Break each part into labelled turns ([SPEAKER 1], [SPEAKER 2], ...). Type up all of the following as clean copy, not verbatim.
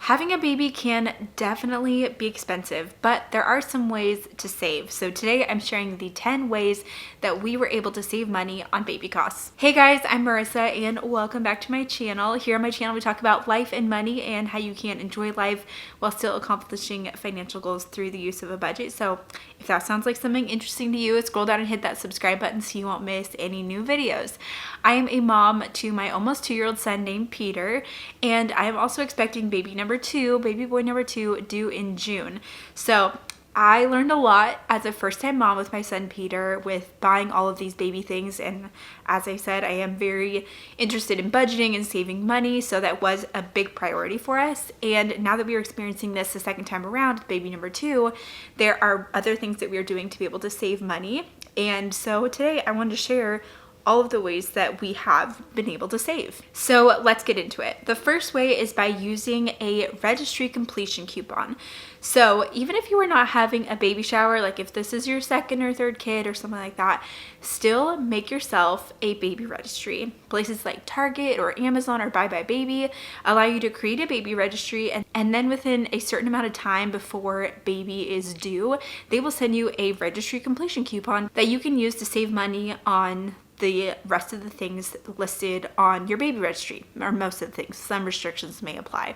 [SPEAKER 1] Having a baby can definitely be expensive, but there are some ways to save. So today I'm sharing the 10 ways that we were able to save money on baby costs. Hey guys, I'm Marissa and welcome back to my channel. Here on my channel we talk about life and money and how you can enjoy life while still accomplishing financial goals through the use of a budget. So if that sounds like something interesting to you, scroll down and hit that subscribe button so you won't miss any new videos. I am a mom to my almost 2-year-old son named Peter, and I am also expecting baby boy number two due in June. So I learned a lot as a first-time mom with my son Peter with buying all of these baby things, and as I said, I am very interested in budgeting and saving money, so that was a big priority for us. And now that we are experiencing this the second time around with baby number two, there are other things that we are doing to be able to save money. And so today I wanted to share all of the ways that we have been able to save. So let's get into it. The first way is by using a registry completion coupon. So even if you are not having a baby shower, like if this is your second or third kid or something like that, still make yourself a baby registry. Places like Target or Amazon or Buy Baby allow you to create a baby registry, and then within a certain amount of time before baby is due, they will send you a registry completion coupon that you can use to save money on the rest of the things listed on your baby registry, or most of the things. Some restrictions may apply.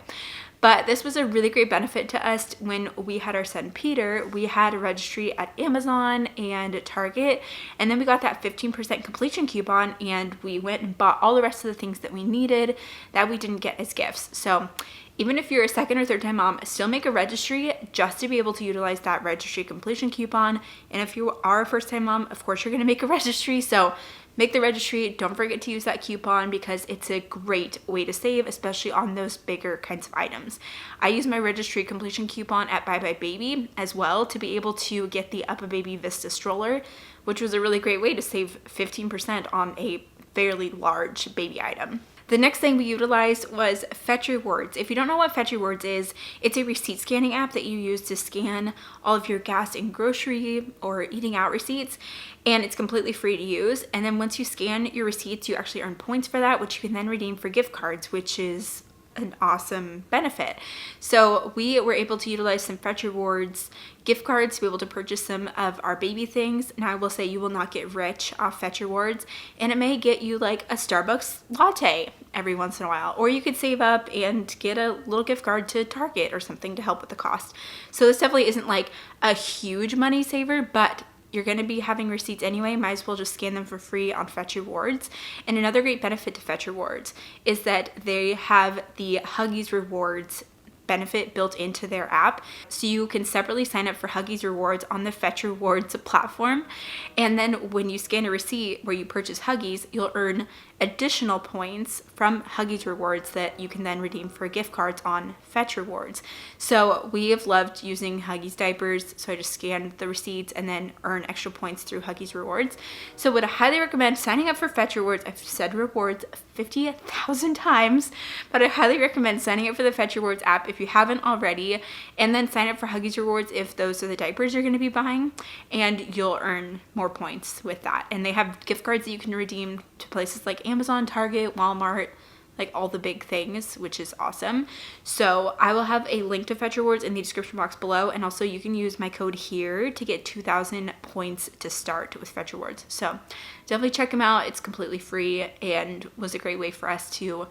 [SPEAKER 1] But this was a really great benefit to us when we had our son Peter. We had a registry at Amazon and Target, and then we got that 15% completion coupon, and we went and bought all the rest of the things that we needed that we didn't get as gifts. So even if you're a second or third time mom, still make a registry just to be able to utilize that registry completion coupon. And if you are a first time mom, of course you're gonna make a registry. So make the registry, don't forget to use that coupon because it's a great way to save, especially on those bigger kinds of items. I use my registry completion coupon at Buy Baby as well to be able to get the Up a Baby Vista stroller, which was a really great way to save 15% on a fairly large baby item. The next thing we utilized was Fetch Rewards. If you don't know what Fetch Rewards is, it's a receipt scanning app that you use to scan all of your gas and grocery or eating out receipts, and it's completely free to use. And then once you scan your receipts, you actually earn points for that, which you can then redeem for gift cards, which is an awesome benefit. So we were able to utilize some Fetch Rewards gift cards to be able to purchase some of our baby things. Now I will say you will not get rich off Fetch Rewards, and it may get you like a Starbucks latte every once in a while, or you could save up and get a little gift card to Target or something to help with the cost. So this definitely isn't like a huge money saver, but you're going to be having receipts anyway, might as well just scan them for free on Fetch Rewards. And another great benefit to Fetch Rewards is that they have the Huggies Rewards benefit built into their app. So you can separately sign up for Huggies Rewards on the Fetch Rewards platform. And then when you scan a receipt where you purchase Huggies, you'll earn additional points from Huggies Rewards that you can then redeem for gift cards on Fetch Rewards. So we have loved using Huggies diapers, so I just scanned the receipts and then earn extra points through Huggies Rewards. So would I highly recommend signing up for Fetch Rewards. I've said rewards 50,000 times, but I highly recommend signing up for the Fetch Rewards app if you haven't already, and then sign up for Huggies Rewards if those are the diapers you're going to be buying, and you'll earn more points with that. And they have gift cards that you can redeem to places like Amazon, Target, Walmart, like all the big things, which is awesome. So I will have a link to Fetch Rewards in the description box below, and also you can use my code here to get 2,000 points to start with Fetch Rewards. So definitely check them out. It's completely free and was a great way for us to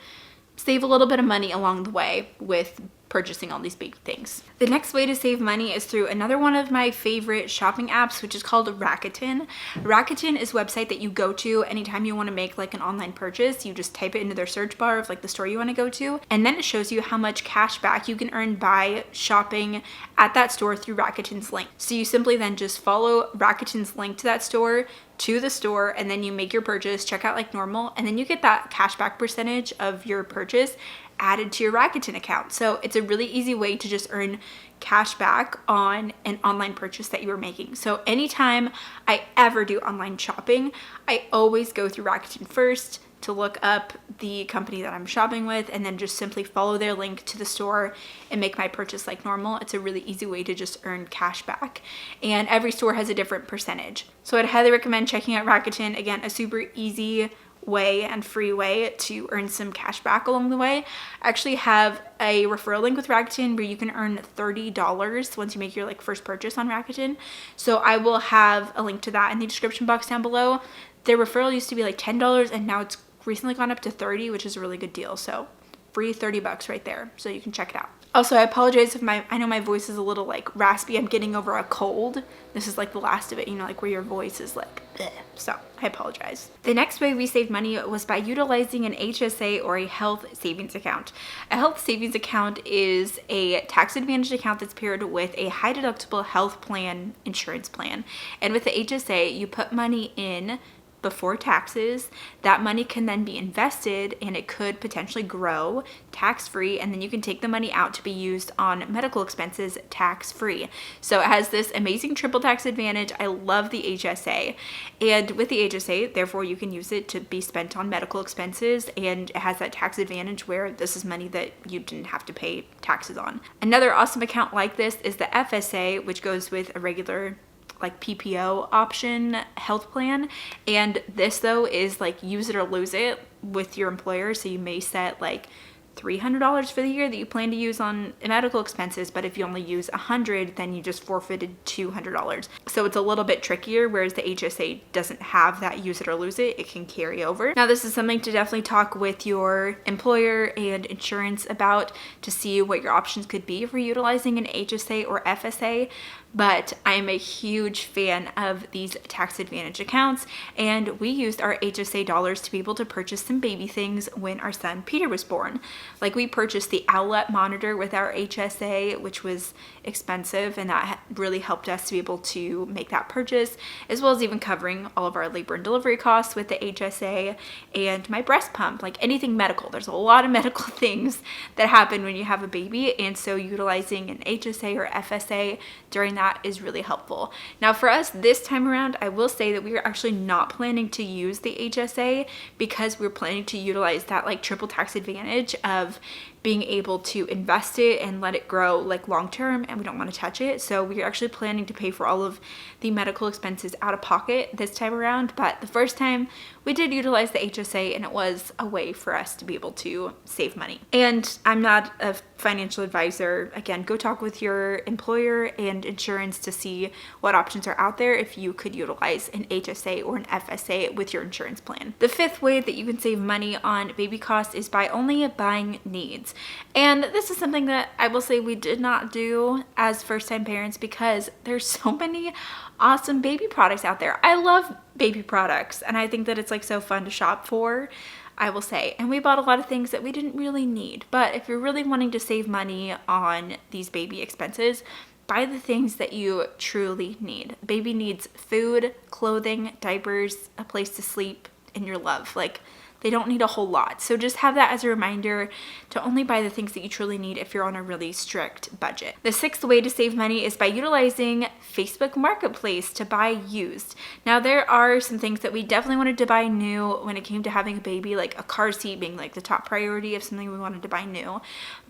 [SPEAKER 1] save a little bit of money along the way with purchasing all these big things. The next way to save money is through another one of my favorite shopping apps, which is called Rakuten. Rakuten is a website that you go to anytime you want to make like an online purchase. You just type it into their search bar of like the store you want to go to, and then it shows you how much cash back you can earn by shopping at that store through Rakuten's link. So you simply then just follow Rakuten's link to that store, to the store, and then you make your purchase, check out like normal, and then you get that cashback percentage of your purchase added to your Rakuten account. So it's a really easy way to just earn cash back on an online purchase that you are making. So anytime I ever do online shopping, I always go through Rakuten first to look up the company that I'm shopping with, and then just simply follow their link to the store and make my purchase like normal. It's a really easy way to just earn cash back, and every store has a different percentage. So I'd highly recommend checking out Rakuten. Again, a super easy way and free way to earn some cash back along the way. I actually have a referral link with Rakuten where you can earn $30 once you make your like first purchase on Rakuten. So I will have a link to that in the description box down below. Their referral used to be like $10 and now it's recently gone up to $30, which is a really good deal. So free $30 right there. So you can check it out. Also, I apologize if I know my voice is a little like raspy. I'm getting over a cold. This is like the last of it, you know, like where your voice is like, bleh. So I apologize. The next way we saved money was by utilizing an HSA or a health savings account. A health savings account is a tax advantage account that's paired with a high deductible health plan, insurance plan. And with the HSA, you put money in before taxes. That money can then be invested and it could potentially grow tax-free, and then you can take the money out to be used on medical expenses tax-free. So it has this amazing triple tax advantage. I love the HSA, and with the HSA, therefore you can use it to be spent on medical expenses, and it has that tax advantage where this is money that you didn't have to pay taxes on. Another awesome account like this is the FSA, which goes with a regular like PPO option health plan. And this though is like use it or lose it with your employer. So you may set like $300 for the year that you plan to use on medical expenses, but if you only use $100, then you just forfeited $200. So it's a little bit trickier, whereas the HSA doesn't have that use it or lose it. It can carry over. Now, this is something to definitely talk with your employer and insurance about to see what your options could be for utilizing an HSA or FSA. But I'm a huge fan of these tax advantage accounts, and we used our HSA dollars to be able to purchase some baby things when our son Peter was born. Like, we purchased the Owlet monitor with our HSA, which was expensive, and that really helped us to be able to make that purchase, as well as even covering all of our labor and delivery costs with the HSA, and my breast pump, like anything medical. There's a lot of medical things that happen when you have a baby, and so utilizing an HSA or FSA during that is really helpful. Now, for us this time around, I will say that we are actually not planning to use the HSA because we're planning to utilize that like triple tax advantage of being able to invest it and let it grow like long term, and we don't want to touch it. So we're actually planning to pay for all of the medical expenses out of pocket this time around. But the first time we did utilize the HSA, and it was a way for us to be able to save money. And I'm not a financial advisor. Again, go talk with your employer and insurance to see what options are out there if you could utilize an HSA or an FSA with your insurance plan. The fifth way that you can save money on baby costs is by only buying needs. And this is something that I will say we did not do as first-time parents because there's so many awesome baby products out there. I love baby products, and I think that it's like so fun to shop for, I will say. And we bought a lot of things that we didn't really need. But if you're really wanting to save money on these baby expenses, buy the things that you truly need. Baby needs food, clothing, diapers, a place to sleep, and your love. Like, they don't need a whole lot. So just have that as a reminder to only buy the things that you truly need if you're on a really strict budget. The sixth way to save money is by utilizing Facebook Marketplace to buy used. Now, there are some things that we definitely wanted to buy new when it came to having a baby, like a car seat being like the top priority of something we wanted to buy new.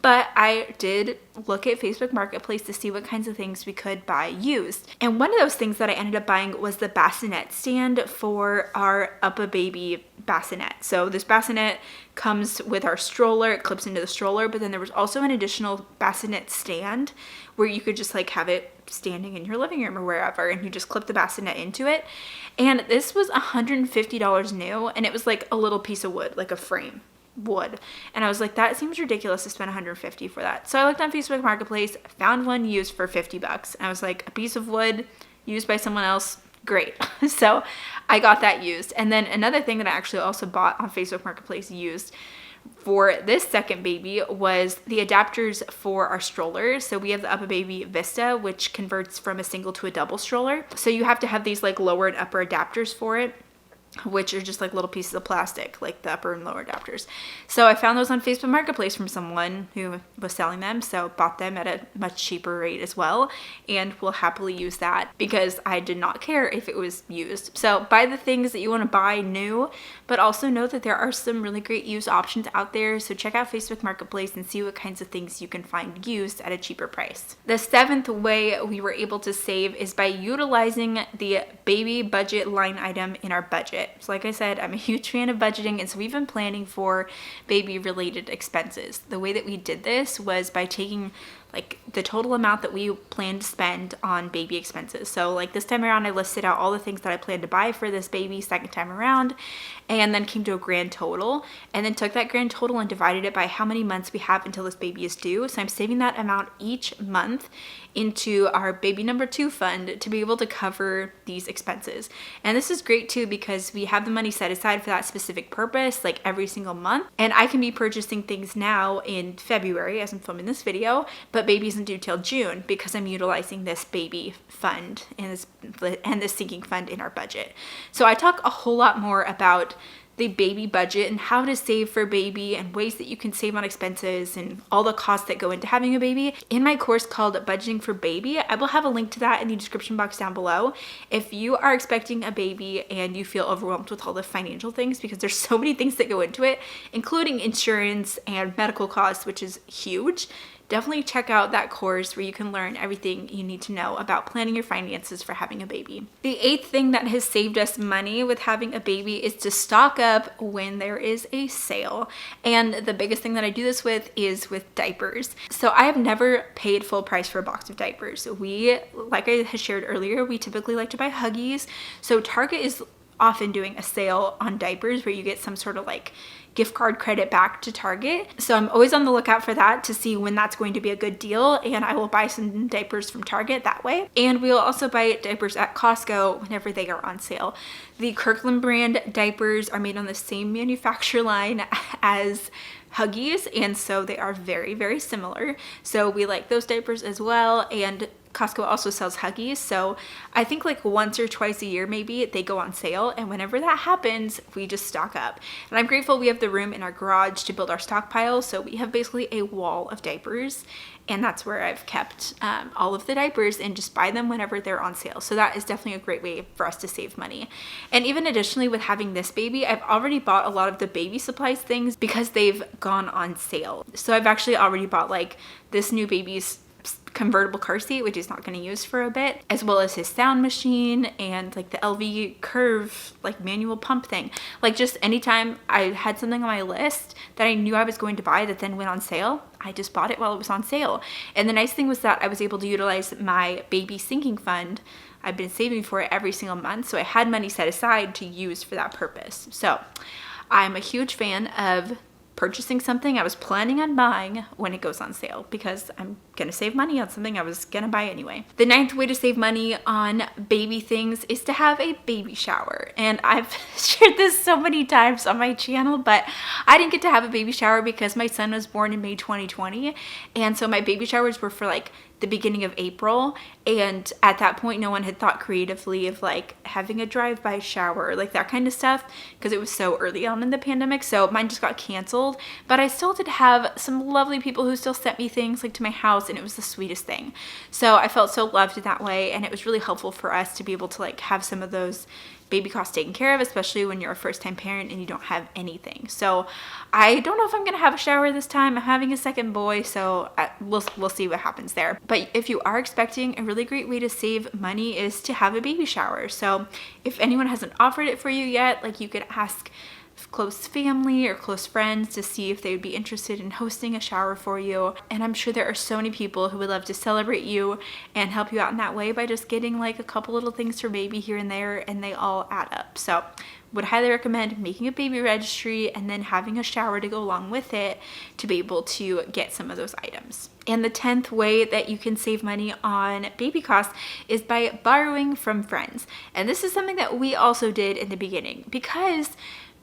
[SPEAKER 1] But I did look at Facebook Marketplace to see what kinds of things we could buy used. And one of those things that I ended up buying was the bassinet stand for our Up-A-Baby bassinet. So this bassinet comes with our stroller, it clips into the stroller, but then there was also an additional bassinet stand where you could just like have it standing in your living room or wherever, and you just clip the bassinet into it. And this was $150 new, and it was like a little piece of wood, like a frame wood. And I was like, that seems ridiculous to spend $150 for that. So I looked on Facebook Marketplace, found one used for $50. And I was like, a piece of wood used by someone else, great. So I got that used. And then another thing that I actually also bought on Facebook Marketplace used for this second baby was the adapters for our strollers. So we have the Up-A-Baby Vista, which converts from a single to a double stroller. So you have to have these like lower and upper adapters for it, which are just like little pieces of plastic, like the upper and lower adapters. So I found those on Facebook Marketplace from someone who was selling them, so bought them at a much cheaper rate as well, and will happily use that because I did not care if it was used. So buy the things that you want to buy new, but also know that there are some really great used options out there, so check out Facebook Marketplace and see what kinds of things you can find used at a cheaper price. The seventh way we were able to save is by utilizing the baby budget line item in our budget. budget. So like I said, I'm a huge fan of budgeting, and so we've been planning for baby related expenses. The way that we did this was by taking like the total amount that we plan to spend on baby expenses. So like this time around, I listed out all the things that I plan to buy for this baby second time around, and then came to a grand total, and then took that grand total and divided it by how many months we have until this baby is due. So I'm saving that amount each month into our baby number 2 fund to be able to cover these expenses. And this is great too, because we have the money set aside for that specific purpose, like every single month. And I can be purchasing things now in February as I'm filming this video, but baby isn't due till June because I'm utilizing this baby fund and this sinking fund in our budget. So I talk a whole lot more about the baby budget and how to save for baby and ways that you can save on expenses and all the costs that go into having a baby in my course called Budgeting for Baby. I will have a link to that in the description box down below if you are expecting a baby and you feel overwhelmed with all the financial things, because there's so many things that go into it, including insurance and medical costs, which is huge. Definitely check out that course where you can learn everything you need to know about planning your finances for having a baby. The 8th thing that has saved us money with having a baby is to stock up when there is a sale. And the biggest thing that I do this with is with diapers. So I have never paid full price for a box of diapers. We, like I had shared earlier, we typically like to buy Huggies. So Target is often doing a sale on diapers where you get some sort of like gift card credit back to Target. So I'm always on the lookout for that to see when that's going to be a good deal, and I will buy some diapers from Target that way. And we'll also buy diapers at Costco whenever they are on sale. The Kirkland brand diapers are made on the same manufacturer line as Huggies, and so they are very, very similar. So we like those diapers as well, and Costco also sells Huggies, so I think like once or twice a year maybe they go on sale, and whenever that happens we just stock up. And I'm grateful we have the room in our garage to build our stockpile, so we have basically a wall of diapers, and that's where I've kept all of the diapers and just buy them whenever they're on sale. So that is definitely a great way for us to save money. And even additionally with having this baby, I've already bought a lot of the baby supplies things because they've gone on sale. So I've actually already bought like this new baby's convertible car seat, which he's not going to use for a bit, as well as his sound machine and like the LV curve like manual pump thing. Like just anytime I had something on my list that I knew I was going to buy that then went on sale, I just bought it while it was on sale. And the nice thing was that I was able to utilize my baby sinking fund. I've been saving for it every single month, so I had money set aside to use for that purpose. So I'm a huge fan of purchasing something I was planning on buying when it goes on sale, because I'm gonna save money on something I was gonna buy anyway. The 9th way to save money on baby things is to have a baby shower. And I've shared this so many times on my channel, but I didn't get to have a baby shower because my son was born in May 2020. And so my baby showers were for like the beginning of April, and at that point no one had thought creatively of like having a drive-by shower, like that kind of stuff, because it was so early on in the pandemic. So mine just got canceled, but I still did have some lovely people who still sent me things like to my house, and it was the sweetest thing. So I felt so loved in that way, and it was really helpful for us to be able to like have some of those baby costs taken care of, especially when you're a first-time parent and you don't have anything. So I don't know if I'm gonna have a shower this time. I'm having a second boy, so we'll see what happens there. But if you are expecting, a really great way to save money is to have a baby shower. So if anyone hasn't offered it for you yet, like you could ask close family or close friends to see if they would be interested in hosting a shower for you. And I'm sure there are so many people who would love to celebrate you and help you out in that way by just getting like a couple little things for baby here and there, and they all add up. So would highly recommend making a baby registry and then having a shower to go along with it to be able to get some of those items. And the 10th way that you can save money on baby costs is by borrowing from friends. And this is something that we also did in the beginning, because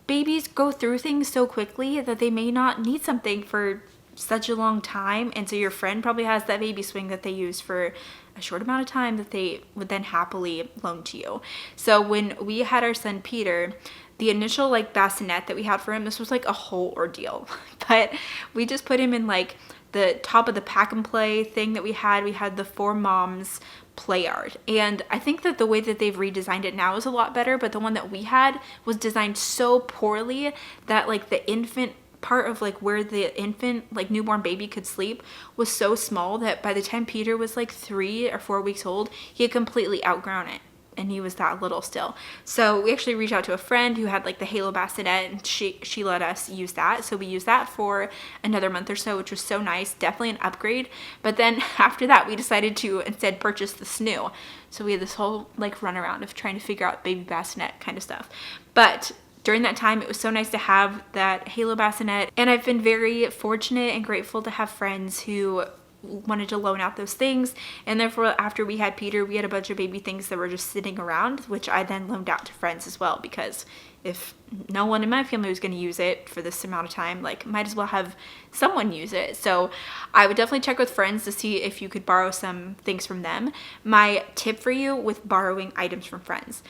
[SPEAKER 1] babies go through things so quickly that they may not need something for such a long time, and so your friend probably has that baby swing that they use for a short amount of time that they would then happily loan to you. So when we had our son Peter, the initial like bassinet that we had for him, this was like a whole ordeal, but we just put him in like the top of the pack and play thing that we had the 4 moms play yard. And I think that the way that they've redesigned it now is a lot better, but the one that we had was designed so poorly that like the infant part of like where the infant, like newborn baby, could sleep was so small that by the time Peter was like 3 or 4 weeks old, he had completely outgrown it. and he was that little still. So we actually reached out to a friend who had like the Halo bassinet, and she let us use that. So we used that for another month or so, which was so nice, definitely an upgrade. But then after that, we decided to instead purchase the snoo. So we had this whole like runaround of trying to figure out baby bassinet kind of stuff. But during that time, it was so nice to have that Halo bassinet, and I've been very fortunate and grateful to have friends who wanted to loan out those things. And therefore, after we had Peter, we had a bunch of baby things that were just sitting around, which I then loaned out to friends as well, because if no one in my family was going to use it for this amount of time, like, might as well have someone use it. So I would definitely check with friends to see if you could borrow some things from them. My tip for you with borrowing items from friends: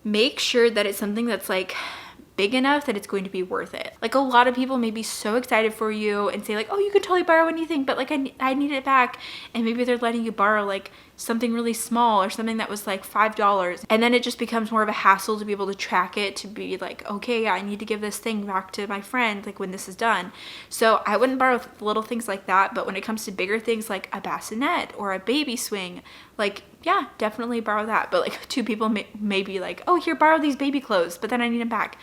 [SPEAKER 1] make sure that it's something that's like big enough that it's going to be worth it. Like, a lot of people may be so excited for you and say like, oh, you could totally borrow anything, but like I need it back. And maybe they're letting you borrow like something really small or something that was like $5. And then it just becomes more of a hassle to be able to track it, to be like, okay, I need to give this thing back to my friend like when this is done. So I wouldn't borrow little things like that. But when it comes to bigger things like a bassinet or a baby swing, like, yeah, definitely borrow that. But like, two people may be like, oh, here, borrow these baby clothes, but then I need them back.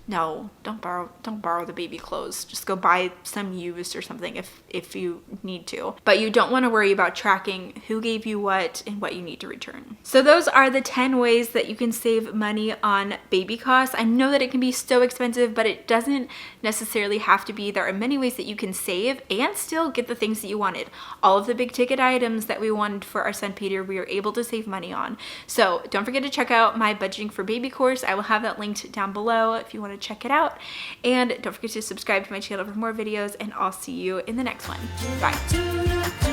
[SPEAKER 1] No, don't borrow the baby clothes. Just go buy some used or something if you need to. But you don't want to worry about tracking who gave you what and what you need to return. So those are the 10 ways that you can save money on baby costs. I know that it can be so expensive, but it doesn't necessarily have to be. There are many ways that you can save and still get the things that you wanted. All of the big ticket items that we wanted for our son Peter, we were able to save money on. So don't forget to check out my budgeting for baby course. I will have that linked down below if you want to check it out. And don't forget to subscribe to my channel for more videos, and I'll see you in the next one. Bye.